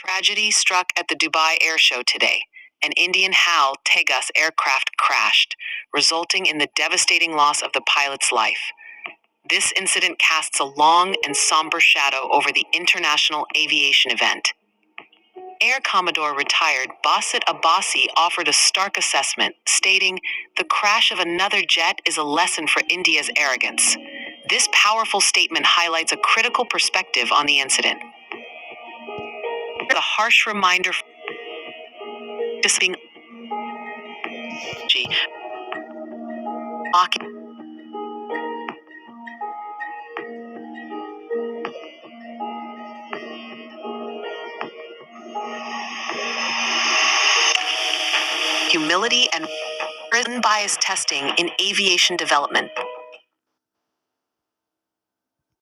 Tragedy struck at the Dubai Airshow today. An Indian HAL Tejas aircraft crashed, resulting in the devastating loss of the pilot's life. This incident casts a long and somber shadow over the international aviation event. Air Commodore retired Basit Abbasi offered a stark assessment, stating, "The crash of another jet is a lesson for India's arrogance." This powerful statement highlights a critical perspective on the incident. The harsh reminder being humility and bias testing in aviation development.